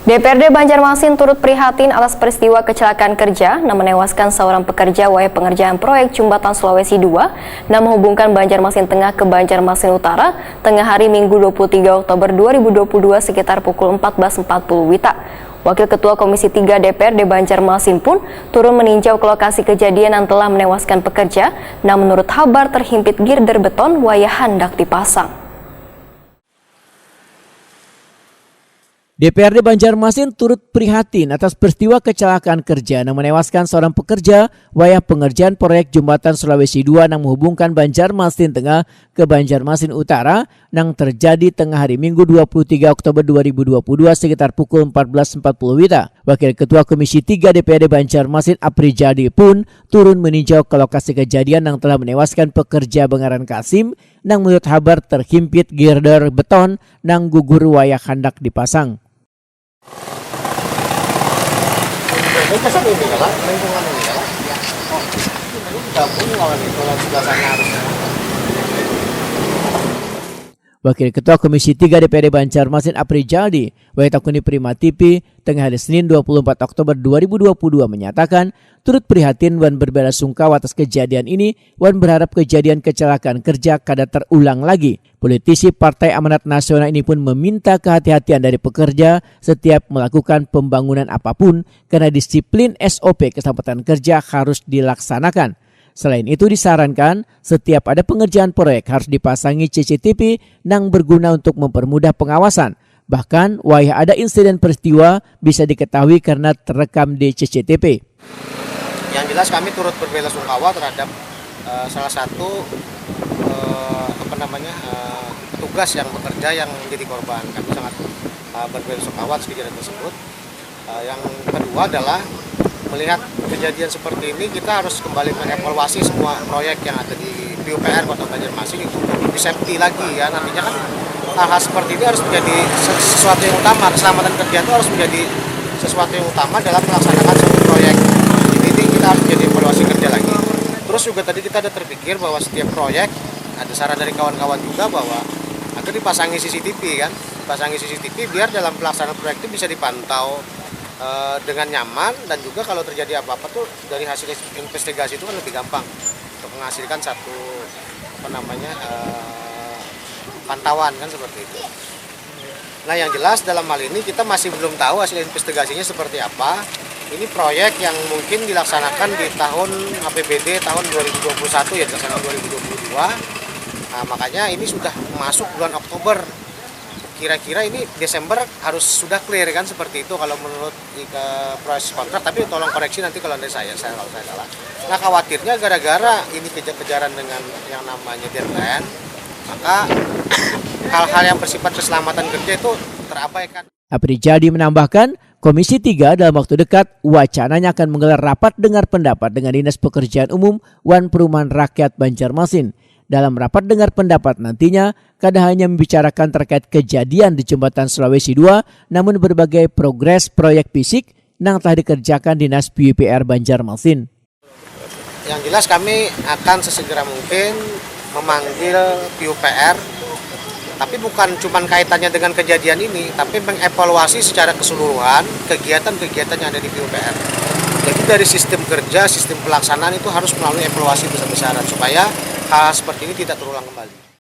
DPRD Banjarmasin turut prihatin atas peristiwa kecelakaan kerja yang menewaskan seorang pekerja wayah pengerjaan proyek Jembatan Sulawesi II yang menghubungkan Banjarmasin Tengah ke Banjarmasin Utara tengah hari Minggu 23 Oktober 2022 sekitar pukul 14.40 WITA. Wakil Ketua Komisi 3 DPRD Banjarmasin pun turun meninjau ke lokasi kejadian yang telah menewaskan pekerja yang menurut kabar terhimpit girder beton wayah hendak dipasang. DPRD Banjarmasin turut prihatin atas peristiwa kecelakaan kerja yang menewaskan seorang pekerja wayah pengerjaan proyek Jembatan Sulawesi II yang menghubungkan Banjarmasin Tengah ke Banjarmasin Utara yang terjadi tengah hari Minggu 23 Oktober 2022 sekitar pukul 14.40 WITA. Wakil Ketua Komisi 3 DPRD Banjarmasin Aprijadi pun turun meninjau ke lokasi kejadian yang telah menewaskan pekerja Bengaran Kasim yang menurut kabar terhimpit girder beton yang gugur wayah hendak dipasang. Wakil Ketua Komisi 3 DPRD Banjarmasin Aprijadi Waitakuni Prima TV tengah hari Senin 24 Oktober 2022 menyatakan turut prihatin dan berbelasungkawa atas kejadian ini dan berharap kejadian kecelakaan kerja kada terulang lagi. Politisi Partai Amanat Nasional ini pun meminta kehati-hatian dari pekerja setiap melakukan pembangunan apapun karena disiplin SOP keselamatan kerja harus dilaksanakan. Selain itu disarankan setiap ada pengerjaan proyek harus dipasangi CCTV yang berguna untuk mempermudah pengawasan. Bahkan wayah ada insiden peristiwa bisa diketahui karena terekam di CCTV. Yang jelas kami turut berbelasungkawa terhadap salah satu petugas yang bekerja yang menjadi korban. Kami sangat berbelasungkawa atas kejadian tersebut. Yang kedua adalah melihat kejadian seperti ini, kita harus kembali mengevaluasi semua proyek yang ada di PUPR Kota Banjarmasin itu lebih safety lagi ya. Nantinya kan hal-hal seperti ini harus menjadi sesuatu yang utama. Keselamatan kerja itu harus menjadi sesuatu yang utama dalam melaksanakan suatu proyek. Ini kita harus menjadi evaluasi kerja lagi. Terus juga tadi kita ada terpikir bahwa setiap proyek ada saran dari kawan-kawan juga bahwa agar dipasangi CCTV kan, dipasangi CCTV biar dalam pelaksanaan proyek itu bisa dipantau dengan nyaman, dan juga kalau terjadi apa-apa tuh dari hasil investigasi itu kan lebih gampang untuk menghasilkan satu pantauan kan seperti itu. Nah yang jelas dalam hal ini kita masih belum tahu hasil investigasinya seperti apa. Ini proyek yang mungkin dilaksanakan di tahun APBD tahun 2021 ya, dilaksanakan 2022. Nah makanya ini sudah masuk bulan Oktober. Kira-kira ini Desember harus sudah clear kan seperti itu kalau menurut proses kontrak, tapi tolong koreksi nanti kalau dari saya kalau saya salah. Nah khawatirnya gara-gara ini kejar-kejaran dengan yang namanya deadline, maka hal-hal yang bersifat keselamatan kerja itu terabaikan. Aprijadi menambahkan, Komisi 3 dalam waktu dekat wacananya akan menggelar rapat dengar pendapat dengan Dinas Pekerjaan Umum dan Perumahan Rakyat Banjarmasin. Dalam rapat dengar pendapat nantinya, kada hanya membicarakan terkait kejadian di Jembatan Sulawesi II, namun berbagai progres proyek fisik yang telah dikerjakan Dinas PUPR Banjarmasin. Yang jelas kami akan sesegera mungkin memanggil PUPR, tapi bukan cuma kaitannya dengan kejadian ini, tapi mengevaluasi secara keseluruhan kegiatan-kegiatan yang ada di PUPR. Jadi dari sistem kerja, sistem pelaksanaan itu harus melalui evaluasi besar-besaran supaya hal seperti ini tidak terulang kembali.